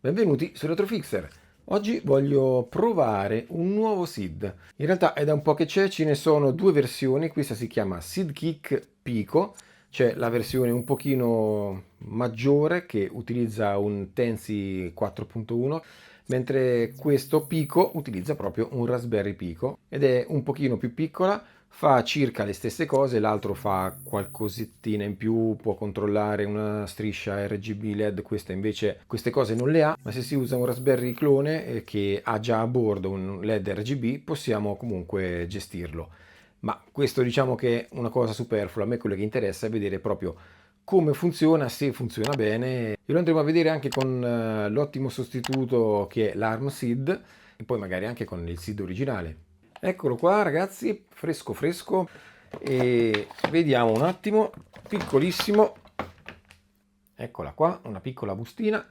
Benvenuti su Retrofixer. Oggi voglio provare un nuovo SID. In realtà è da un po' che c'è, ce ne sono due versioni. Questa si chiama SIDKick Pico, c'è la versione un pochino maggiore che utilizza un Tensi 4.1, mentre questo Pico utilizza proprio un Raspberry Pico ed è un pochino più piccola. Fa circa le stesse cose, l'altro fa qualcosettina in più, può controllare una striscia RGB LED, questa invece queste cose non le ha, ma se si usa un Raspberry clone che ha già a bordo un LED RGB possiamo comunque gestirlo. Ma questo diciamo che è una cosa superflua, a me quello che interessa è vedere proprio come funziona, se funziona bene. E lo andremo a vedere anche con l'ottimo sostituto che è l'ARM SID e poi magari anche con il SID originale. Eccolo qua ragazzi, fresco fresco, e vediamo un attimo, piccolissimo, eccola qua, una piccola bustina.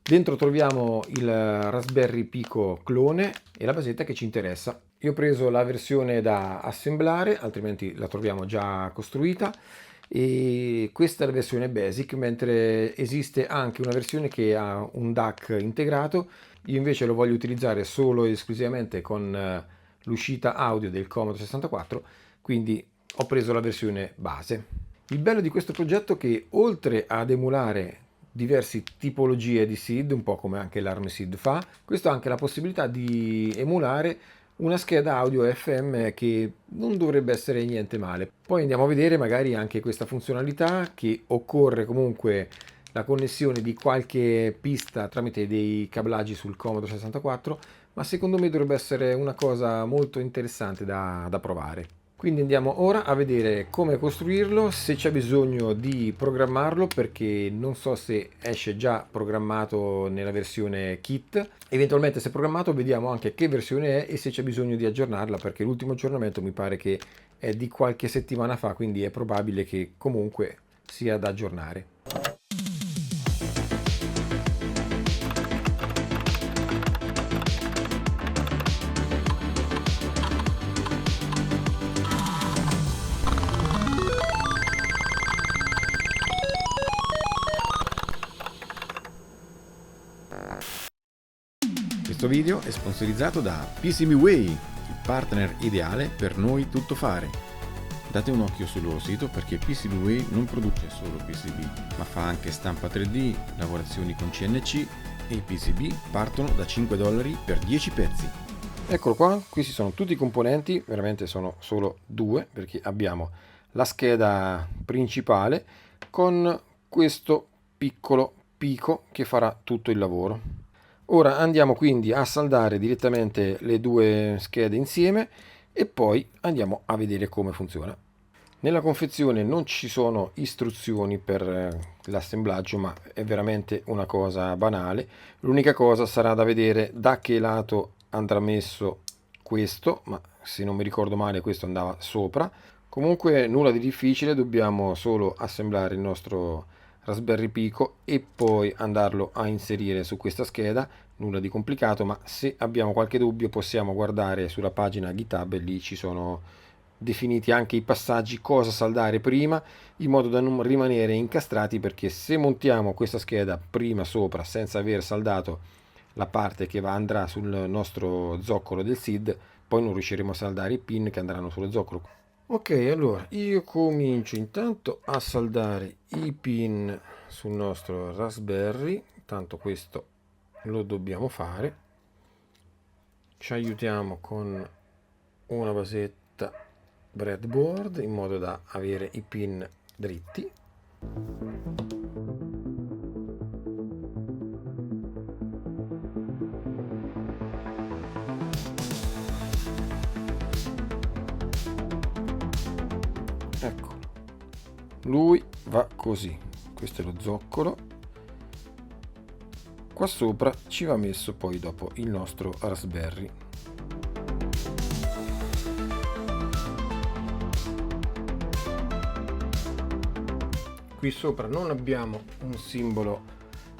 Dentro troviamo il Raspberry Pico clone e la basetta che ci interessa. Io ho preso la versione da assemblare, altrimenti la troviamo già costruita, e questa è la versione basic, mentre esiste anche una versione che ha un DAC integrato. Io invece lo voglio utilizzare solo e esclusivamente con l'uscita audio del Commodore 64, quindi ho preso la versione base. Il bello di questo progetto è che oltre ad emulare diverse tipologie di SID, un po' come anche l'ARM SID fa, questo ha anche la possibilità di emulare una scheda audio FM che non dovrebbe essere niente male. Poi andiamo a vedere magari anche questa funzionalità, che occorre comunque la connessione di qualche pista tramite dei cablaggi sul Commodore 64, ma secondo me dovrebbe essere una cosa molto interessante da provare. Quindi andiamo ora a vedere come costruirlo, se c'è bisogno di programmarlo, perché non so se esce già programmato nella versione kit. Eventualmente se programmato vediamo anche che versione è e se c'è bisogno di aggiornarla, perché l'ultimo aggiornamento mi pare che è di qualche settimana fa, quindi è probabile che comunque sia da aggiornare. Questo video è sponsorizzato da PCBWay, il partner ideale per noi tutto fare. Date un occhio sul loro sito perché PCBWay non produce solo PCB, ma fa anche stampa 3D, lavorazioni con CNC e i PCB partono da $5 per 10 pezzi. Eccolo qua, qui ci sono tutti i componenti, veramente sono solo due perché abbiamo la scheda principale con questo piccolo pico che farà tutto il lavoro. Ora andiamo quindi a saldare direttamente le due schede insieme e poi andiamo a vedere come funziona. Nella confezione non ci sono istruzioni per l'assemblaggio, ma è veramente una cosa banale. L'unica cosa sarà da vedere da che lato andrà messo questo, ma se non mi ricordo male questo andava sopra. Comunque nulla di difficile, dobbiamo solo assemblare il nostro Raspberry Pico e poi andarlo a inserire su questa scheda. Nulla di complicato, ma se abbiamo qualche dubbio possiamo guardare sulla pagina GitHub e lì ci sono definiti anche i passaggi, cosa saldare prima, in modo da non rimanere incastrati, perché se montiamo questa scheda prima sopra senza aver saldato la parte che andrà sul nostro zoccolo del SID, poi non riusciremo a saldare i pin che andranno sullo zoccolo. Ok, allora io comincio intanto a saldare i pin sul nostro Raspberry, tanto questo lo dobbiamo fare. Ci aiutiamo con una basetta breadboard in modo da avere i pin dritti. Ecco, lui va così, questo è lo zoccolo. Qua sopra ci va messo poi dopo il nostro Raspberry. Qui sopra non abbiamo un simbolo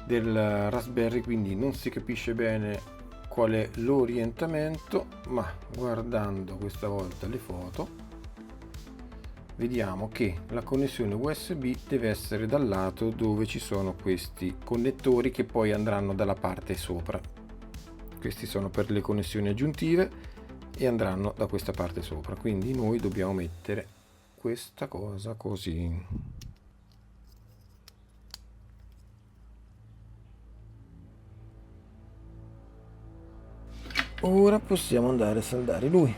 del Raspberry, quindi non si capisce bene qual è l'orientamento, ma guardando questa volta le foto vediamo che la connessione USB deve essere dal lato dove ci sono questi connettori che poi andranno dalla parte sopra. Questi sono per le connessioni aggiuntive e andranno da questa parte sopra, quindi noi dobbiamo mettere questa cosa così. Ora possiamo andare a saldare lui.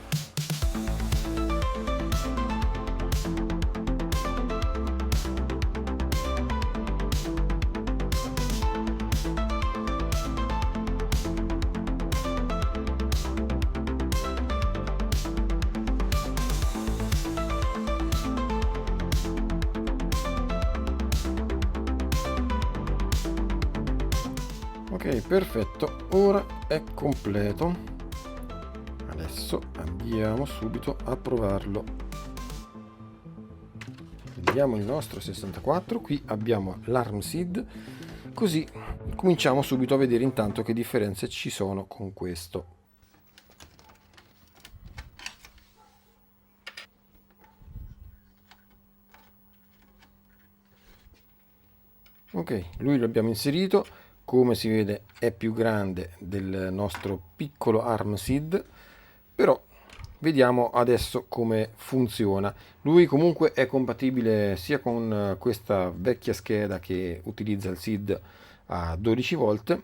Ok, perfetto, ora è completo. Adesso andiamo subito a provarlo. Vediamo il nostro 64, qui abbiamo l'ARM SID, così cominciamo subito a vedere intanto che differenze ci sono con questo. Ok, lui lo abbiamo inserito, come si vede è più grande del nostro piccolo ARM SID, però vediamo adesso come funziona. Lui comunque è compatibile sia con questa vecchia scheda che utilizza il SID a 12 volt,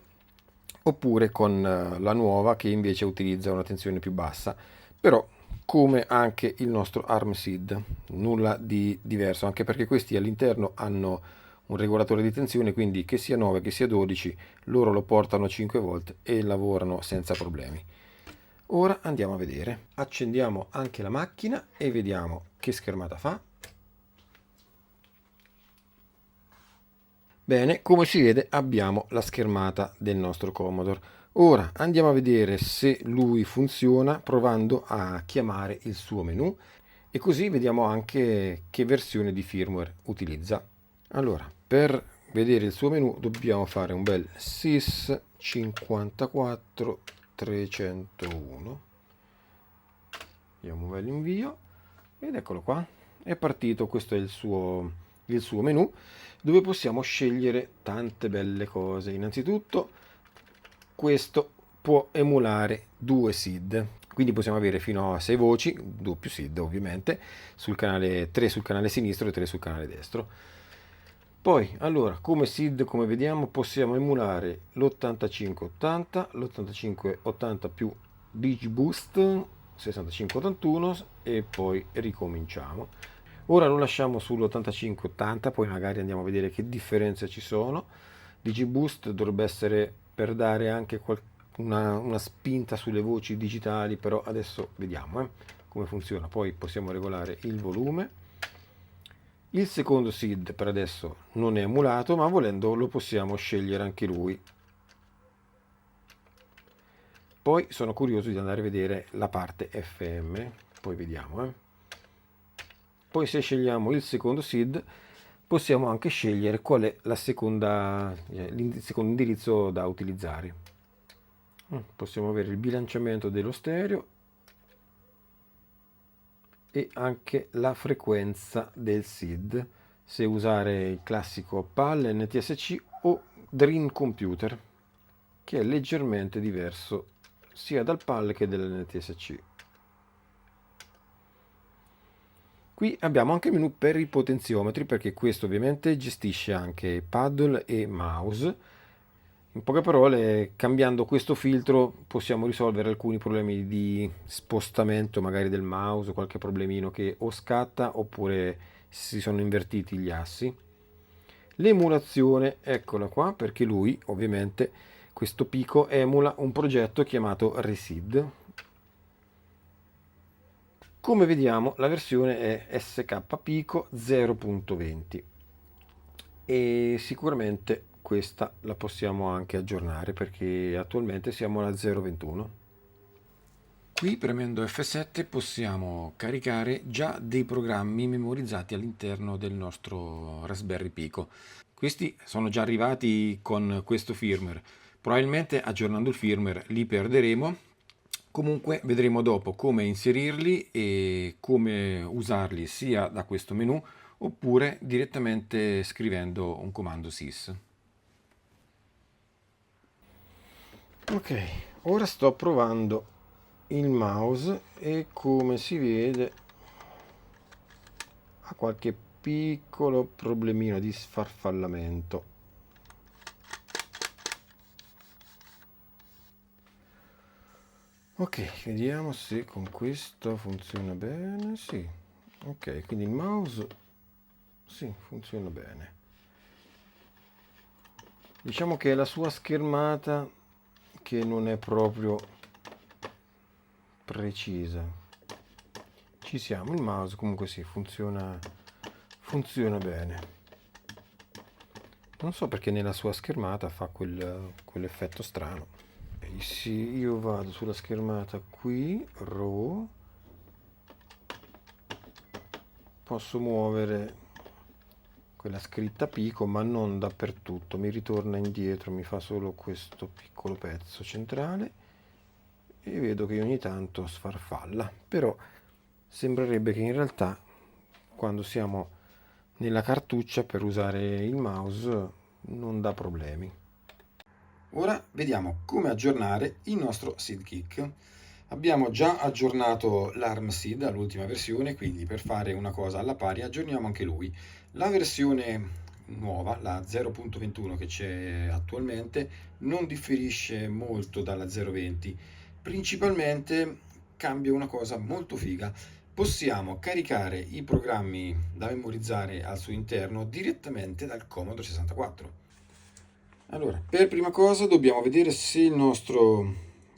oppure con la nuova che invece utilizza una tensione più bassa, però come anche il nostro ARM SID, nulla di diverso, anche perché questi all'interno hanno un regolatore di tensione, quindi che sia 9 che sia 12 loro lo portano a 5 volt e lavorano senza problemi. Ora andiamo a vedere, accendiamo anche la macchina e vediamo che schermata fa. Bene, come si vede abbiamo la schermata del nostro Commodore. Ora andiamo a vedere se lui funziona provando a chiamare il suo menu e così vediamo anche che versione di firmware utilizza. Allora, per vedere il suo menu dobbiamo fare un bel sys 54 301. Diamo un bel invio ed eccolo qua, è partito. Questo è il suo menu, dove possiamo scegliere tante belle cose. Innanzitutto questo può emulare 2 SID, quindi possiamo avere fino a 6 voci, doppio SID ovviamente, sul canale 3 sul canale sinistro e 3 sul canale destro. Poi, allora, come SID, come vediamo, possiamo emulare l'8580, l'8580 più DigiBoost 6581 e poi ricominciamo. Ora lo lasciamo sull'8580, poi magari andiamo a vedere che differenze ci sono. DigiBoost dovrebbe essere per dare anche una spinta sulle voci digitali, però adesso vediamo come funziona. Poi possiamo regolare il volume. Il secondo SID per adesso non è emulato, ma volendo lo possiamo scegliere anche lui. Poi sono curioso di andare a vedere la parte FM, poi vediamo. Poi se scegliamo il secondo SID possiamo anche scegliere qual è il secondo indirizzo da utilizzare. Possiamo avere il bilanciamento dello stereo e anche la frequenza del SID, se usare il classico PAL, NTSC o Dream Computer, che è leggermente diverso sia dal PAL che dall'NTSC. Qui abbiamo anche il menu per i potenziometri, perché questo ovviamente gestisce anche paddle e mouse. In poche parole, cambiando questo filtro possiamo risolvere alcuni problemi di spostamento magari del mouse, qualche problemino che o scatta oppure si sono invertiti gli assi. L'emulazione, eccola qua, perché lui ovviamente questo Pico emula un progetto chiamato Resid. Come vediamo la versione è SK Pico 0.20 e sicuramente questa la possiamo anche aggiornare perché attualmente siamo alla 0.21. Qui premendo F7 possiamo caricare già dei programmi memorizzati all'interno del nostro Raspberry Pico. Questi sono già arrivati con questo firmware. Probabilmente aggiornando il firmware li perderemo, Comunque vedremo dopo come inserirli e come usarli sia da questo menu oppure direttamente scrivendo un comando sys. Ok, ora sto provando il mouse e come si vede ha qualche piccolo problemino di sfarfallamento. Ok, vediamo se con questo funziona bene. Sì, ok, quindi il mouse sì, funziona bene. Diciamo che è la sua schermata che non è proprio precisa. Ci siamo, il mouse comunque sì, funziona bene. Non so perché nella sua schermata fa quell'effetto strano. Sì, io vado sulla schermata qui, RAW, posso muovere quella scritta Pico, ma non dappertutto, mi ritorna indietro, mi fa solo questo piccolo pezzo centrale e vedo che ogni tanto sfarfalla, però sembrerebbe che in realtà quando siamo nella cartuccia per usare il mouse non dà problemi. Ora vediamo come aggiornare il nostro SeedKick. Abbiamo già aggiornato l'ARM Seed all'ultima versione, quindi per fare una cosa alla pari aggiorniamo anche lui. La versione nuova, la 0.21 che c'è attualmente, non differisce molto dalla 0.20. Principalmente cambia una cosa molto figa. Possiamo caricare i programmi da memorizzare al suo interno direttamente dal Commodore 64. Allora, per prima cosa dobbiamo vedere se il nostro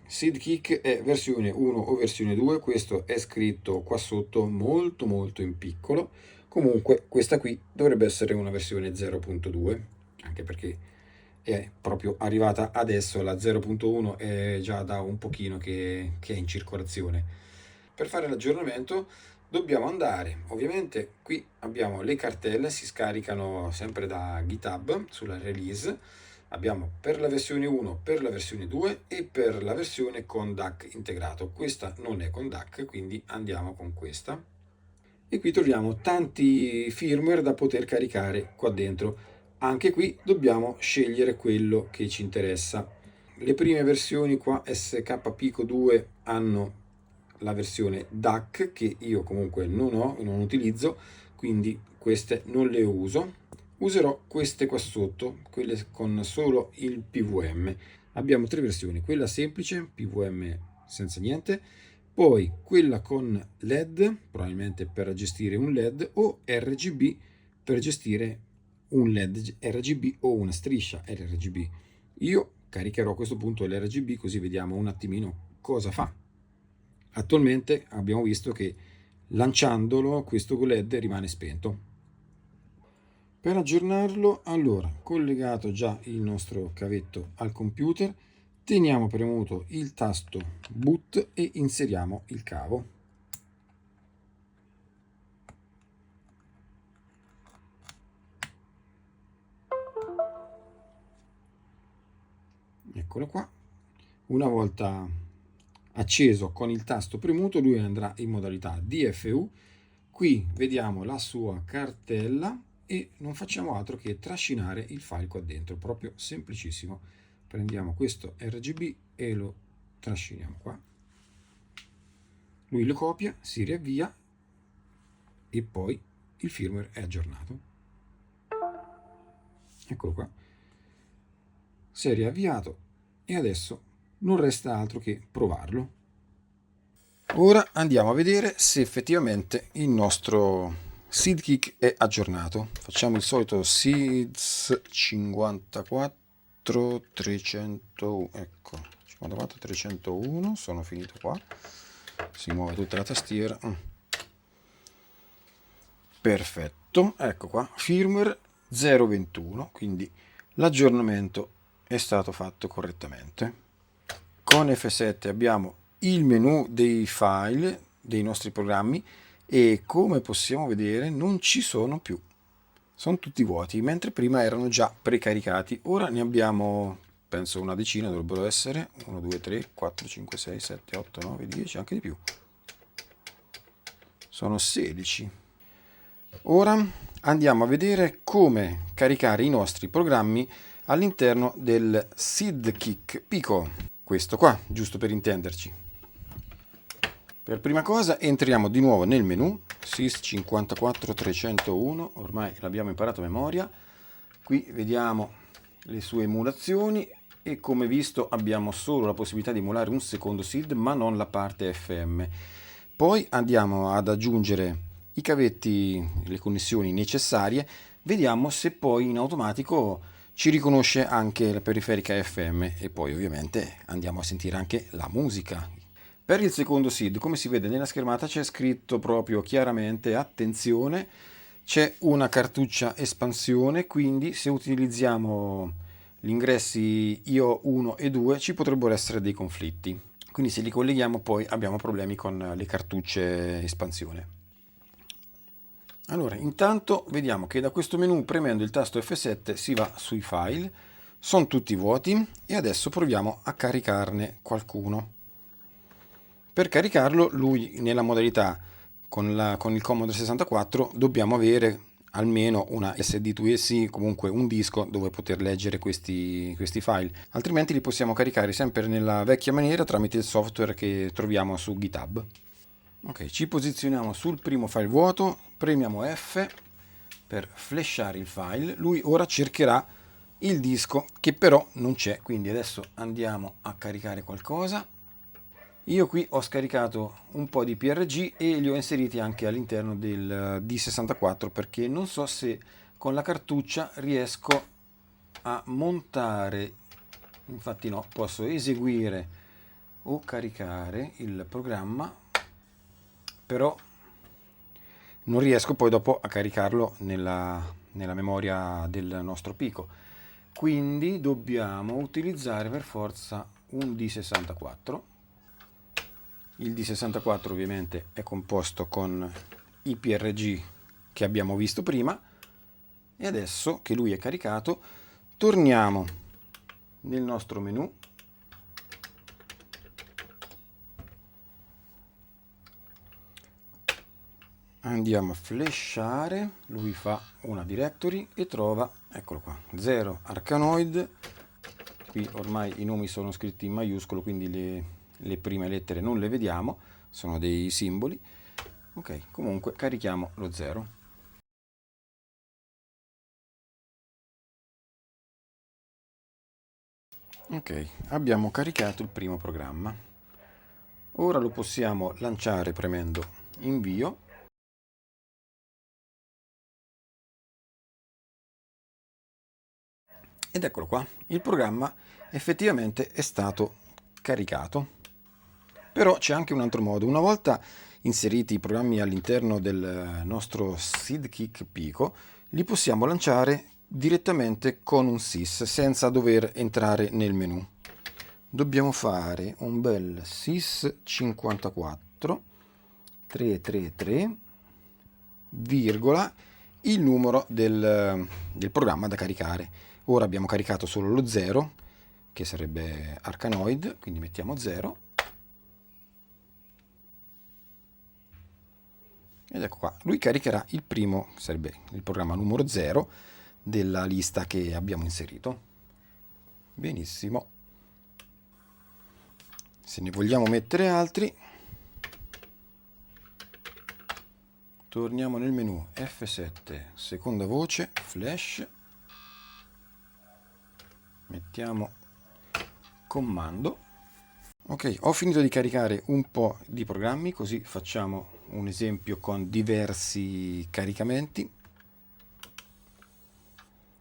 SeedKick è versione 1 o versione 2. Questo è scritto qua sotto molto molto in piccolo. Comunque questa qui dovrebbe essere una versione 0.2, anche perché è proprio arrivata adesso, la 0.1 è già da un pochino che è in circolazione. Per fare l'aggiornamento dobbiamo andare, ovviamente qui abbiamo le cartelle, si scaricano sempre da GitHub sulla release. Abbiamo per la versione 1, per la versione 2 e per la versione con DAC integrato. Questa non è con DAC, quindi andiamo con questa. E qui troviamo tanti firmware da poter caricare qua dentro. Anche qui dobbiamo scegliere quello che ci interessa. Le prime versioni qua SK Pico 2 hanno la versione DAC che io comunque non utilizzo, quindi queste non le uso. Userò queste qua sotto, quelle con solo il PWM. Abbiamo tre versioni, quella semplice, PWM senza niente, poi quella con LED, probabilmente per gestire un LED, o RGB per gestire un LED RGB o una striscia RGB. Io caricherò a questo punto l'RGB così vediamo un attimino cosa fa. Attualmente abbiamo visto che lanciandolo questo LED rimane spento. Per aggiornarlo, allora, collegato già il nostro cavetto al computer, teniamo premuto il tasto boot e inseriamo il cavo. Eccolo qua. Una volta acceso con il tasto premuto, lui andrà in modalità DFU. Qui vediamo la sua cartella e non facciamo altro che trascinare il file qua dentro, proprio semplicissimo. Prendiamo questo RGB e lo trasciniamo qua. Lui lo copia, si riavvia e poi il firmware è aggiornato. Eccolo qua. Si è riavviato e adesso non resta altro che provarlo. Ora andiamo a vedere se effettivamente il nostro SeedKick è aggiornato. Facciamo il solito seeds 54 300, ecco, 54 301, sono finito qua. Si muove tutta la tastiera. Perfetto, ecco qua, firmware 0.21, quindi l'aggiornamento è stato fatto correttamente. Con F7 abbiamo il menu dei file dei nostri programmi e come possiamo vedere non ci sono più, sono tutti vuoti, mentre prima erano già precaricati. Ora ne abbiamo penso una decina dovrebbero essere, 1, 2, 3, 4, 5, 6, 7, 8, 9, 10, anche di più. Sono 16. Ora andiamo a vedere come caricare i nostri programmi all'interno del SID-Kick Pico. Questo qua, giusto per intenderci. Per prima cosa entriamo di nuovo nel menu, SIS 54301, ormai l'abbiamo imparato a memoria. Qui vediamo le sue emulazioni e come visto abbiamo solo la possibilità di emulare un secondo SID ma non la parte FM. Poi andiamo ad aggiungere i cavetti, le connessioni necessarie, vediamo se poi in automatico ci riconosce anche la periferica FM e poi ovviamente andiamo a sentire anche la musica. Per il secondo SID, come si vede nella schermata, c'è scritto proprio chiaramente attenzione, c'è una cartuccia espansione, quindi se utilizziamo gli ingressi IO1 e 2 ci potrebbero essere dei conflitti. Quindi se li colleghiamo poi abbiamo problemi con le cartucce espansione. Allora, intanto vediamo che da questo menu premendo il tasto F7 si va sui file, sono tutti vuoti e adesso proviamo a caricarne qualcuno. Per caricarlo, lui nella modalità con il Commodore 64 dobbiamo avere almeno una SD2C, comunque un disco dove poter leggere questi file, altrimenti li possiamo caricare sempre nella vecchia maniera tramite il software che troviamo su GitHub. Ok, ci posizioniamo sul primo file vuoto, premiamo F per flashare il file. Lui ora cercherà il disco che però non c'è, quindi adesso andiamo a caricare qualcosa. Io qui ho scaricato un po' di PRG e li ho inseriti anche all'interno del D64 perché non so se con la cartuccia riesco a montare, infatti no, posso eseguire o caricare il programma, però non riesco poi dopo a caricarlo nella memoria del nostro Pico. Quindi dobbiamo utilizzare per forza un D64. Il D64 ovviamente è composto con i PRG che abbiamo visto prima e adesso che lui è caricato torniamo nel nostro menu, andiamo a flashare, lui fa una directory e trova, eccolo qua, 0 Arkanoid. Qui ormai i nomi sono scritti in maiuscolo, quindi le prime lettere non le vediamo, sono dei simboli. Ok, comunque carichiamo lo 0. Ok, abbiamo caricato il primo programma. Ora lo possiamo lanciare premendo invio. Ed eccolo qua, il programma effettivamente è stato caricato. Però c'è anche un altro modo. Una volta inseriti i programmi all'interno del nostro SID-Kick Pico, li possiamo lanciare direttamente con un sys senza dover entrare nel menu. Dobbiamo fare un bel sys 54 333 virgola il numero del programma da caricare. Ora abbiamo caricato solo lo 0, che sarebbe Arkanoid, quindi mettiamo 0. Ed ecco qua, lui caricherà il primo, sarebbe il programma numero 0 della lista che abbiamo inserito. Benissimo. Se ne vogliamo mettere altri, torniamo nel menu F7, seconda voce, flash, mettiamo comando. Ok, ho finito di caricare un po' di programmi, così facciamo un esempio con diversi caricamenti.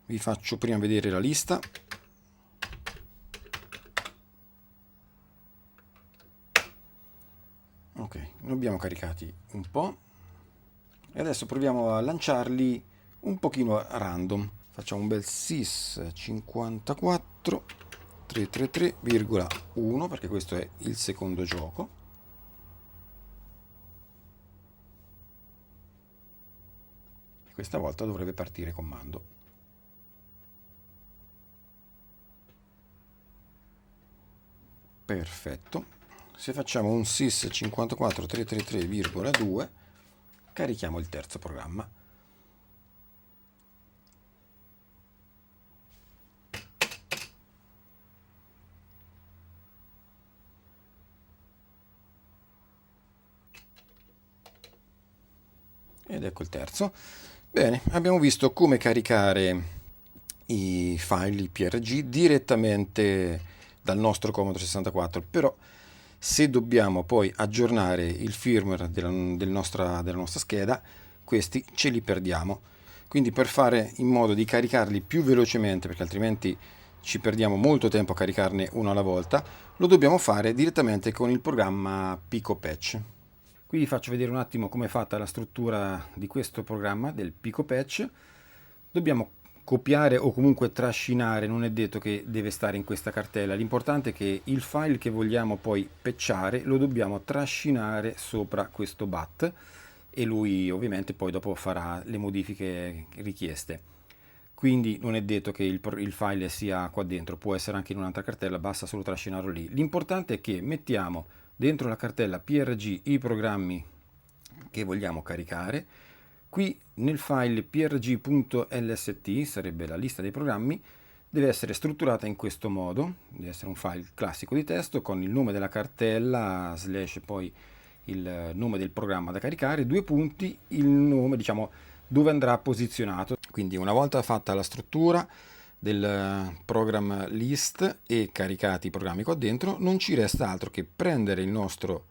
Vi faccio prima vedere la lista. Ok, ne abbiamo caricati un po'. E adesso proviamo a lanciarli un pochino a random. Facciamo un bel sys 54 333,1 perché questo è il secondo gioco. E questa volta dovrebbe partire comando. Perfetto. Se facciamo un sys 54333,2, carichiamo il terzo programma. Ed ecco il terzo. Bene, abbiamo visto come caricare i file PRG direttamente dal nostro Commodore 64, però se dobbiamo poi aggiornare il firmware della nostra scheda, questi ce li perdiamo. Quindi per fare in modo di caricarli più velocemente, perché altrimenti ci perdiamo molto tempo a caricarne uno alla volta, lo dobbiamo fare direttamente con il programma Pico Patch. Qui vi faccio vedere un attimo come è fatta la struttura di questo programma del Pico Patch. Dobbiamo copiare o comunque trascinare, non è detto che deve stare in questa cartella, l'importante è che il file che vogliamo poi patchare lo dobbiamo trascinare sopra questo BAT e lui ovviamente poi dopo farà le modifiche richieste. Quindi non è detto che il file sia qua dentro, può essere anche in un'altra cartella, basta solo trascinarlo lì. L'importante è che mettiamo dentro la cartella PRG i programmi che vogliamo caricare. Qui nel file prg.lst, sarebbe la lista dei programmi, deve essere strutturata in questo modo, deve essere un file classico di testo con il nome della cartella, slash poi il nome del programma da caricare, due punti, il nome, diciamo, dove andrà posizionato. Quindi una volta fatta la struttura del program list e caricati i programmi qua dentro, non ci resta altro che prendere il nostro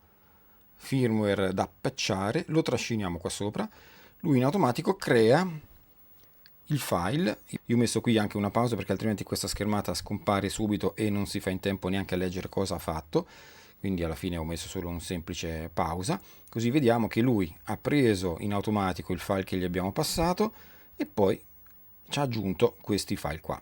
firmware da patchare, lo trasciniamo qua sopra, lui in automatico crea il file. Io ho messo qui anche una pausa perché altrimenti questa schermata scompare subito e non si fa in tempo neanche a leggere cosa ha fatto, quindi alla fine ho messo solo un semplice pausa, così vediamo che lui ha preso in automatico il file che gli abbiamo passato e poi ci ha aggiunto questi file qua.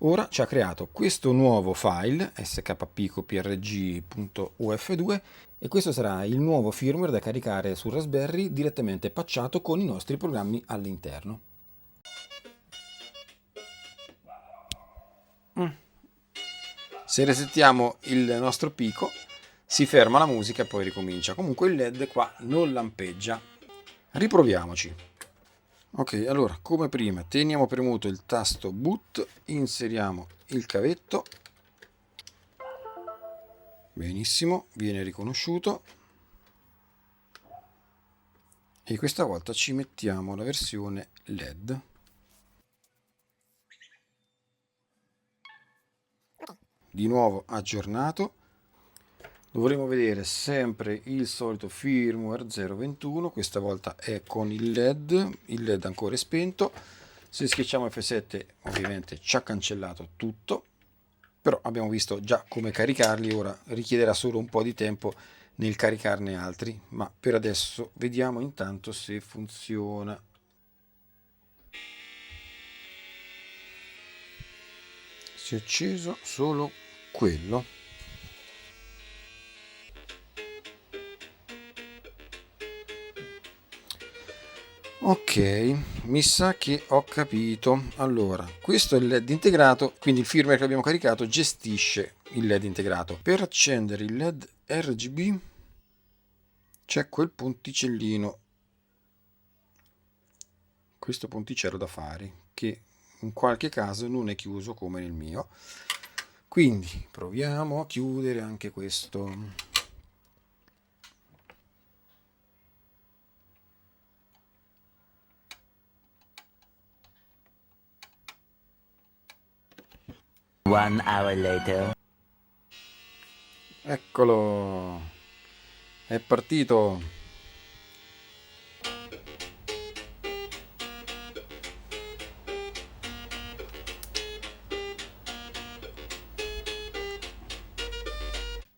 Ora ci ha creato questo nuovo file skpico.prg.uf2 e questo sarà il nuovo firmware da caricare su Raspberry direttamente patchato con i nostri programmi all'interno. Se resettiamo il nostro Pico si ferma la musica e poi ricomincia. Comunque il LED qua non lampeggia. Riproviamoci. Ok, allora come prima teniamo premuto il tasto boot, inseriamo il cavetto, benissimo, viene riconosciuto e questa volta ci mettiamo la versione LED. Di nuovo aggiornato, dovremo vedere sempre il solito firmware 021, questa volta è con il LED ancora è spento. Se schiacciamo F7 ovviamente ci ha cancellato tutto, però abbiamo visto già come caricarli, ora richiederà solo un po' di tempo nel caricarne altri, ma per adesso vediamo intanto se funziona. Si è acceso solo quello. Ok, mi sa che ho capito. Allora, questo è il LED integrato, quindi il firmware che abbiamo caricato gestisce il LED integrato. Per accendere il LED RGB c'è quel ponticellino, questo ponticello da fare, che in qualche caso non è chiuso come nel mio. Quindi proviamo a chiudere anche questo. One hour later. Eccolo, è partito.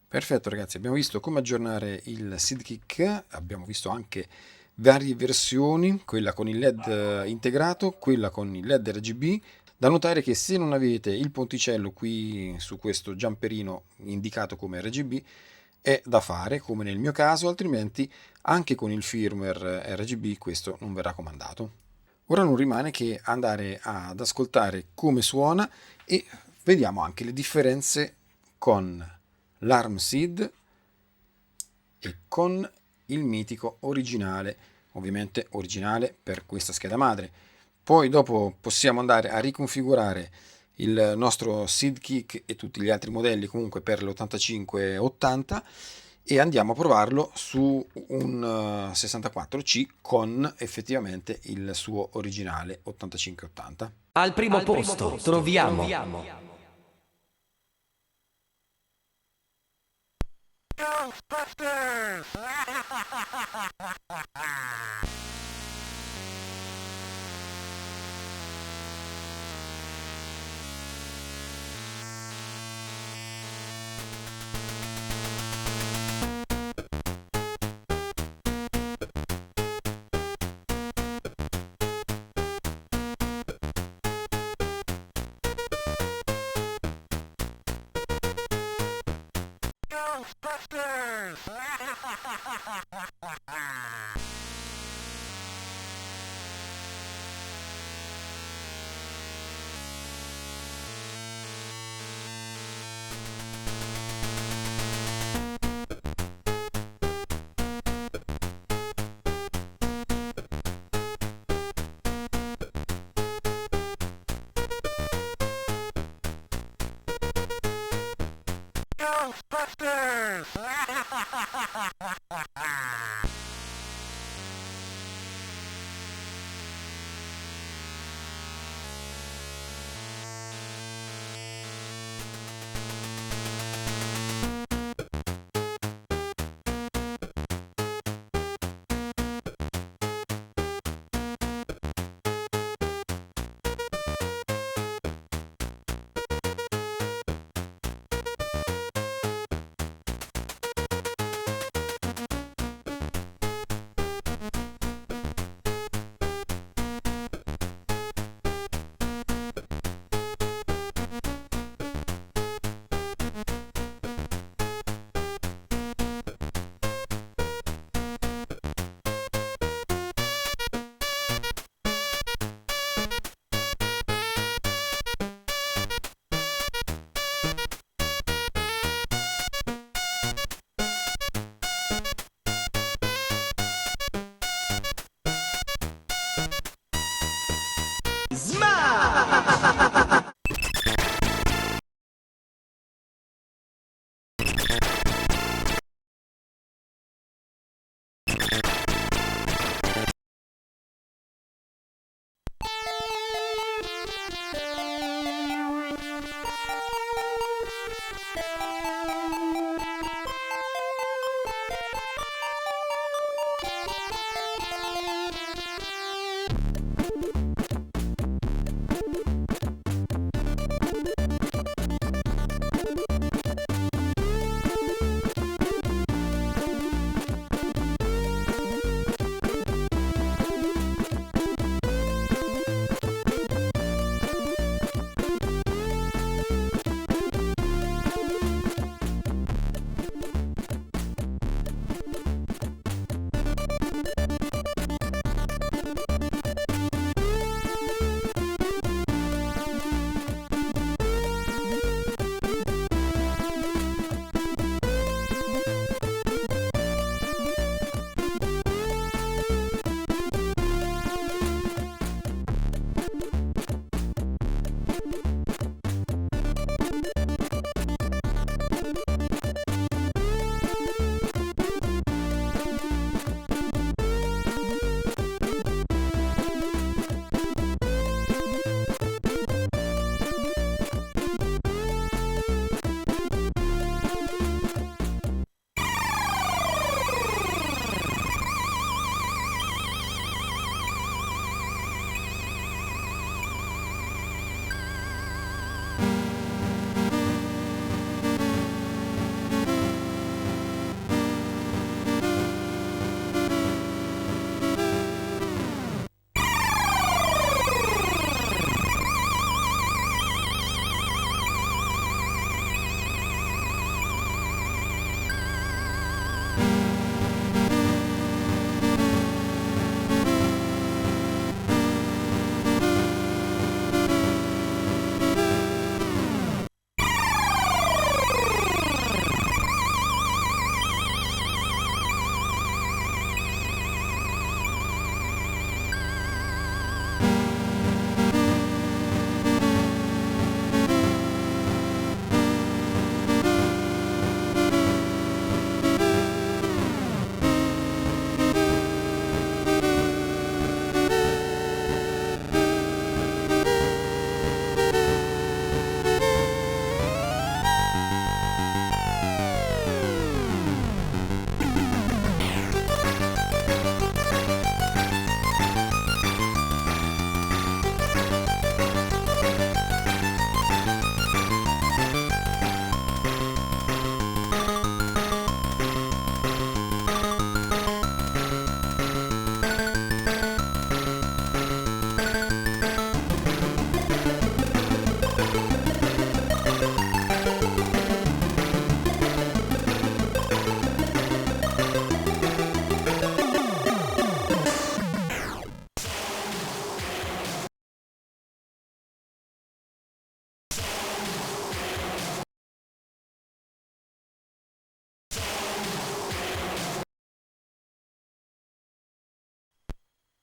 Perfetto ragazzi, abbiamo visto come aggiornare il SIDKIC, abbiamo visto anche varie versioni, quella con il LED integrato, quella con il LED RGB. Da notare che se non avete il ponticello qui su questo jumperino indicato come RGB è da fare, come nel mio caso, altrimenti anche con il firmware RGB questo non verrà comandato. Ora non rimane che andare ad ascoltare come suona e vediamo anche le differenze con l'ARM SID e con il mitico originale, ovviamente originale per questa scheda madre. Poi dopo possiamo andare a riconfigurare il nostro SID-Kick e tutti gli altri modelli comunque per l'8580 e andiamo a provarlo su un 64C con effettivamente il suo originale 8580. Al primo posto troviamo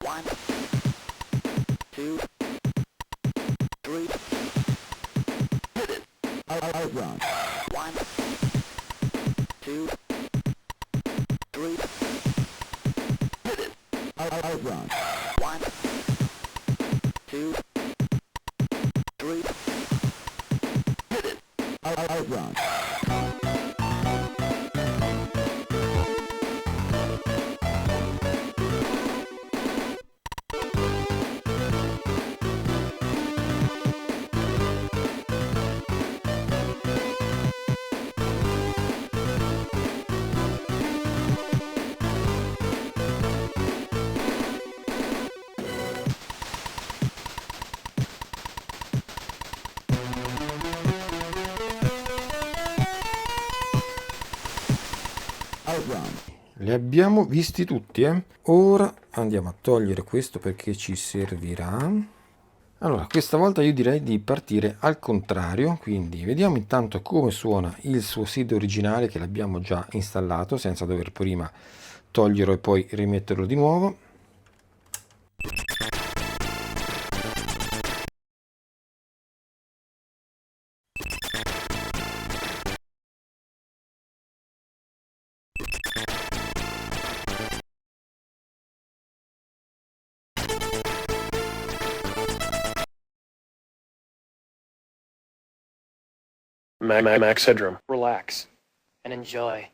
One, two, three. Outrun. One, two, three. Outrun. One, two, three. Outrun. Li abbiamo visti tutti, eh? Ora andiamo a togliere questo perché ci servirà. Allora, questa volta io direi di partire al contrario, quindi vediamo intanto come suona il suo SID originale che l'abbiamo già installato senza dover prima toglierlo e poi rimetterlo di nuovo. Max Headroom. Relax and enjoy.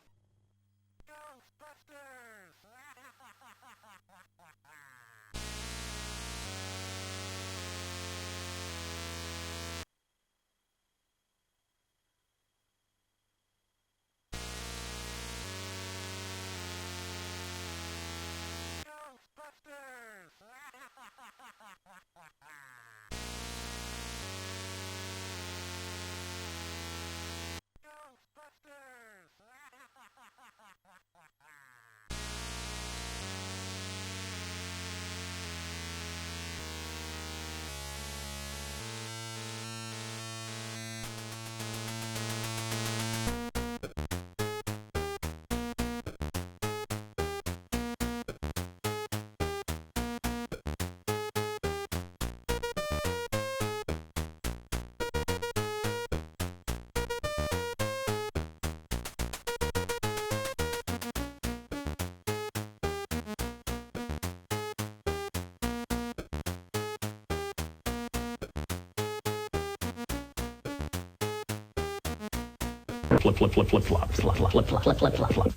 Flip.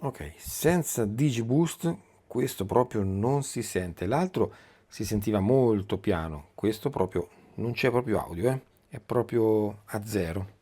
Ok, senza DigiBoost questo proprio non si sente. L'altro si sentiva molto piano, questo proprio non c'è proprio audio, è proprio a zero.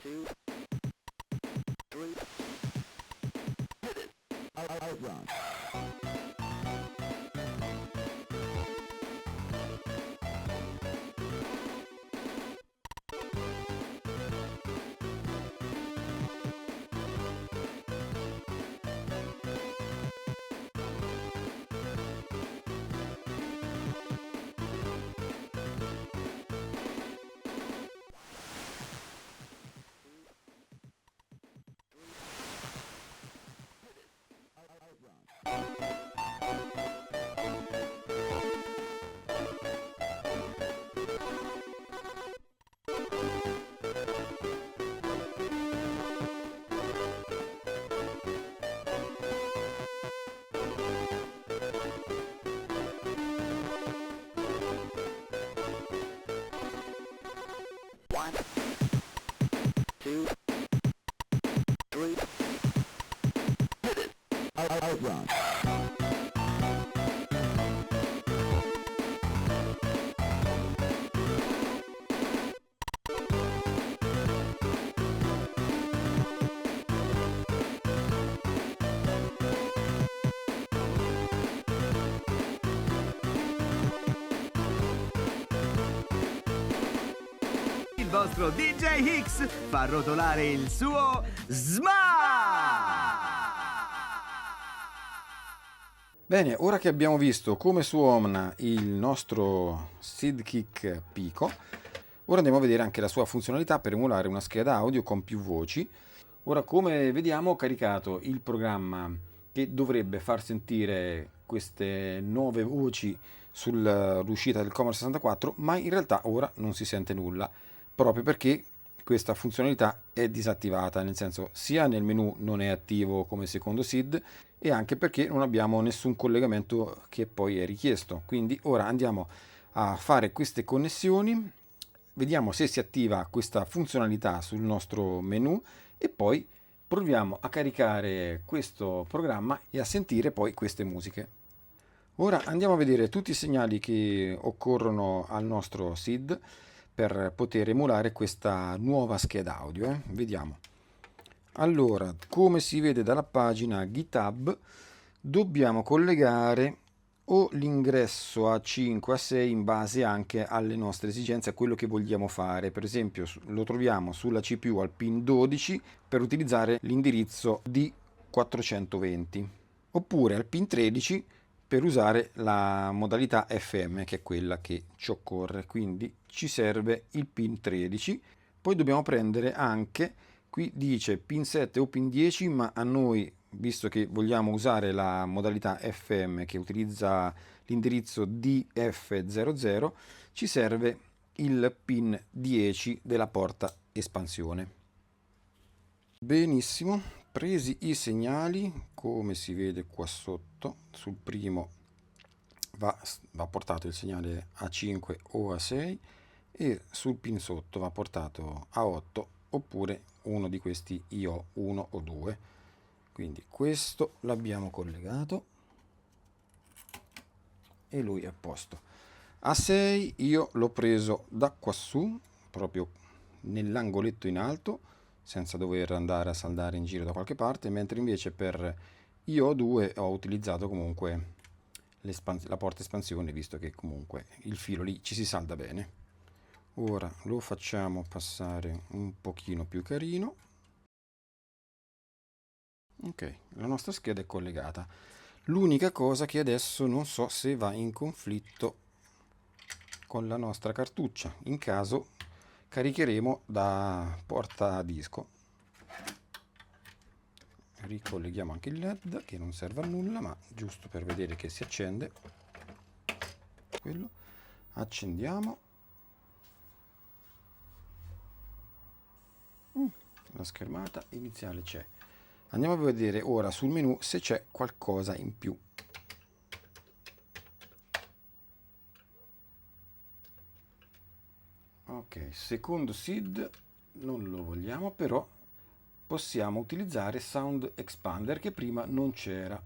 Two, three, outrun. One, two, three, outrun. Il vostro DJ Hicks fa rotolare il suo SMA! Bene, ora che abbiamo visto come suona il nostro Sidekick Pico, ora andiamo a vedere anche la sua funzionalità per emulare una scheda audio con più voci. Ora, come vediamo, ho caricato il programma che dovrebbe far sentire queste nuove voci sull'uscita del Commodore 64, ma in realtà ora non si sente nulla, proprio perché questa funzionalità è disattivata, nel senso sia nel menu non è attivo come secondo SID e anche perché non abbiamo nessun collegamento che poi è richiesto. Quindi ora andiamo a fare queste connessioni, vediamo se si attiva questa funzionalità sul nostro menu e poi proviamo a caricare questo programma e a sentire poi queste musiche. Ora andiamo a vedere tutti i segnali che occorrono al nostro SID per poter emulare questa nuova scheda audio. Vediamo. Allora, come si vede dalla pagina GitHub, dobbiamo collegare o l'ingresso a 5 a 6 in base anche alle nostre esigenze, a quello che vogliamo fare. Per esempio, lo troviamo sulla CPU al pin 12 per utilizzare l'indirizzo D420, oppure al pin 13 per usare la modalità FM, che è quella che ci occorre. Quindi ci serve il pin 13. Poi dobbiamo prendere anche, qui dice pin 7 o pin 10, ma a noi, visto che vogliamo usare la modalità FM che utilizza l'indirizzo DF00, ci serve il pin 10 della porta espansione. Benissimo, presi i segnali, come si vede qua sotto, sul primo va portato il segnale A5 o A6 e sul pin sotto va portato A8 oppure uno di questi IO 1 o 2. Quindi questo l'abbiamo collegato e lui è a posto. A6 io l'ho preso da quassù, proprio nell'angoletto in alto, senza dover andare a saldare in giro da qualche parte, mentre invece per IO2 ho utilizzato comunque la porta espansione, visto che comunque il filo lì ci si salda bene. Ora lo facciamo passare un pochino più carino. Ok, la nostra scheda è collegata. L'unica cosa che adesso non so se va in conflitto con la nostra cartuccia. In caso caricheremo da porta disco. Ricolleghiamo anche il LED, che non serve a nulla, ma giusto per vedere che si accende. Quello. Accendiamo. La schermata iniziale c'è. Andiamo a vedere ora sul menu se c'è qualcosa in più. Ok, secondo SID non lo vogliamo, però possiamo utilizzare Sound Expander che prima non c'era.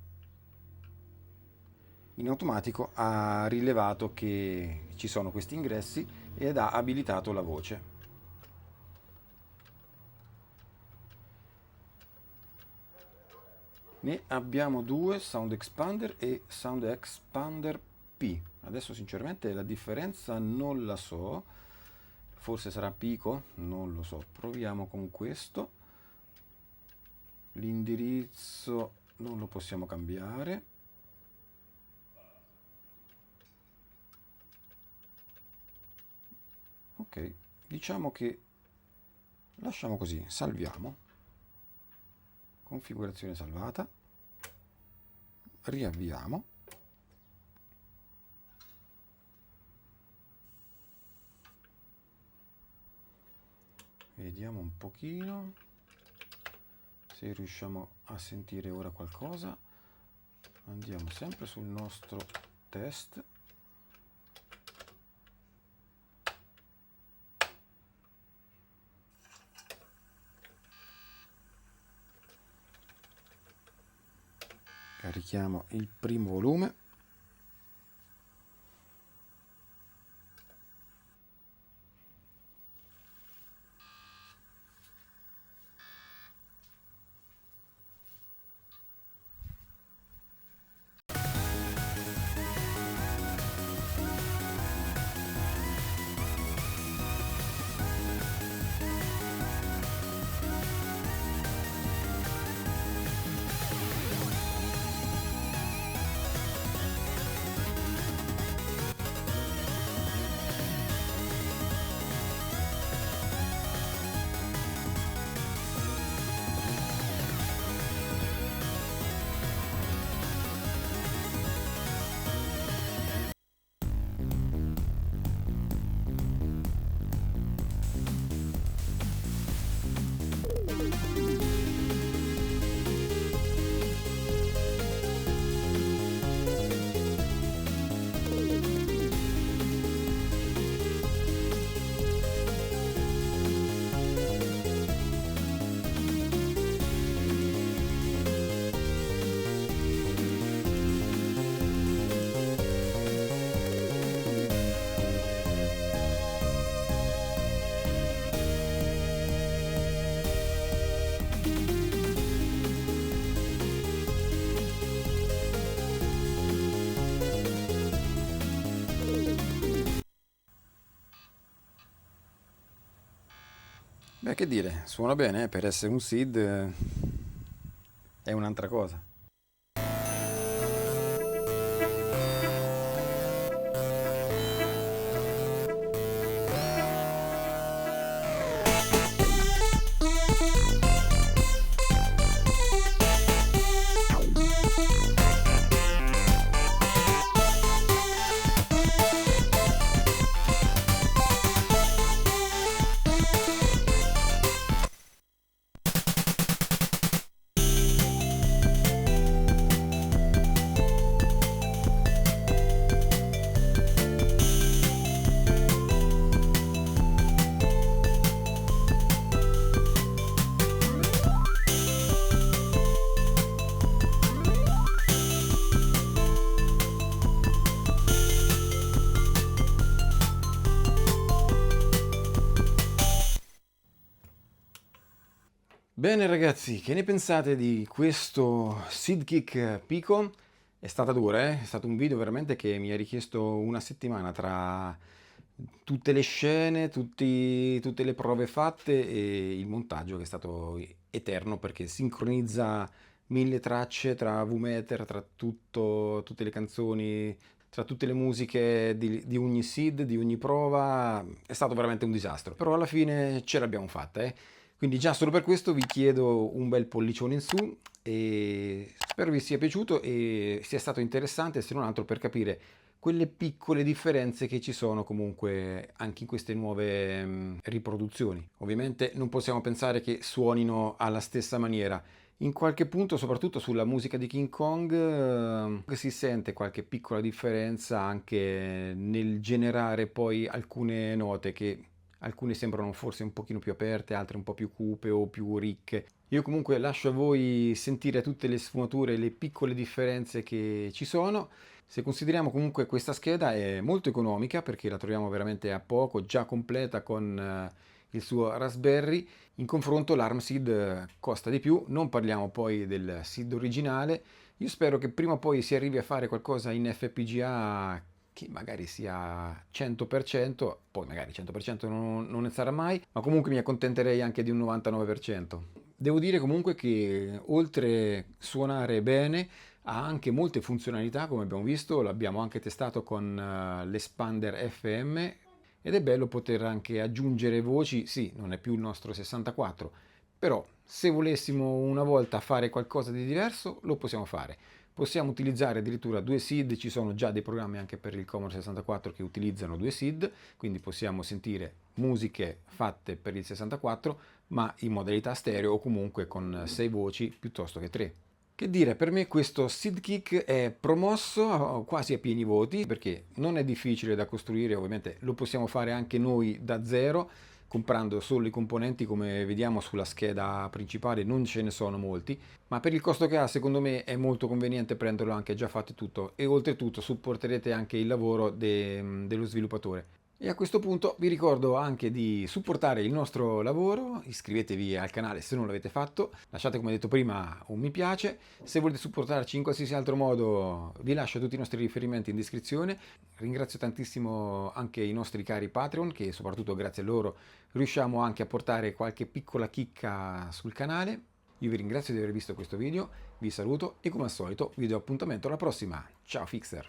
In automatico ha rilevato che ci sono questi ingressi ed ha abilitato la voce. Ne abbiamo due, Sound Expander e Sound Expander P. Adesso sinceramente la differenza non la so, forse sarà Pico, non lo so. Proviamo con questo. L'indirizzo non lo possiamo cambiare. Ok, diciamo che lasciamo così, salviamo. Configurazione salvata, riavviamo, vediamo un pochino se riusciamo a sentire ora qualcosa. Andiamo sempre sul nostro test. Carichiamo il primo volume. Beh, che dire, suona bene, per essere un SID è un'altra cosa. Bene ragazzi, che ne pensate di questo Sidekick Pico? È stata dura, eh? È stato un video veramente che mi ha richiesto una settimana tra tutte le scene, tutte le prove fatte e il montaggio che è stato eterno perché sincronizza 1000 tracce tra VMeter, tutte le canzoni, tra tutte le musiche di ogni seed, di ogni prova. È stato veramente un disastro, però alla fine ce l'abbiamo fatta, eh. Quindi già solo per questo vi chiedo un bel pollicione in su e spero vi sia piaciuto e sia stato interessante, se non altro per capire quelle piccole differenze che ci sono comunque anche in queste nuove riproduzioni. Ovviamente non possiamo pensare che suonino alla stessa maniera. In qualche punto, soprattutto sulla musica di King Kong, si sente qualche piccola differenza anche nel generare poi alcune note che alcune sembrano forse un pochino più aperte, altre un po' più cupe o più ricche. Io comunque lascio a voi sentire tutte le sfumature, le piccole differenze che ci sono. Se consideriamo comunque questa scheda è molto economica perché la troviamo veramente a poco, già completa con il suo Raspberry. In confronto l'ARM Seed costa di più, non parliamo poi del Seed originale. Io spero che prima o poi si arrivi a fare qualcosa in FPGA che magari sia 100%, poi magari 100% non ne sarà mai, ma comunque mi accontenterei anche di un 99%. Devo dire comunque che oltre a suonare bene ha anche molte funzionalità, come abbiamo visto, l'abbiamo anche testato con l'Expander FM ed è bello poter anche aggiungere voci. Sì, non è più il nostro 64, però se volessimo una volta fare qualcosa di diverso lo possiamo fare. Possiamo utilizzare addirittura due SID, ci sono già dei programmi anche per il Commodore 64 che utilizzano due SID, quindi possiamo sentire musiche fatte per il 64 ma in modalità stereo o comunque con 6 voci piuttosto che 3. Che dire, per me questo Sidekick è promosso quasi a pieni voti perché non è difficile da costruire, ovviamente lo possiamo fare anche noi da zero comprando solo i componenti. Come vediamo sulla scheda principale non ce ne sono molti, ma per il costo che ha secondo me è molto conveniente prenderlo anche già fatto e tutto, e oltretutto supporterete anche il lavoro dello sviluppatore. E a questo punto vi ricordo anche di supportare il nostro lavoro, iscrivetevi al canale se non l'avete fatto, lasciate come detto prima un mi piace, se volete supportarci in qualsiasi altro modo vi lascio tutti i nostri riferimenti in descrizione. Ringrazio tantissimo anche i nostri cari Patreon che soprattutto grazie a loro riusciamo anche a portare qualche piccola chicca sul canale. Io vi ringrazio di aver visto questo video, vi saluto e come al solito vi do appuntamento alla prossima. Ciao Fixer!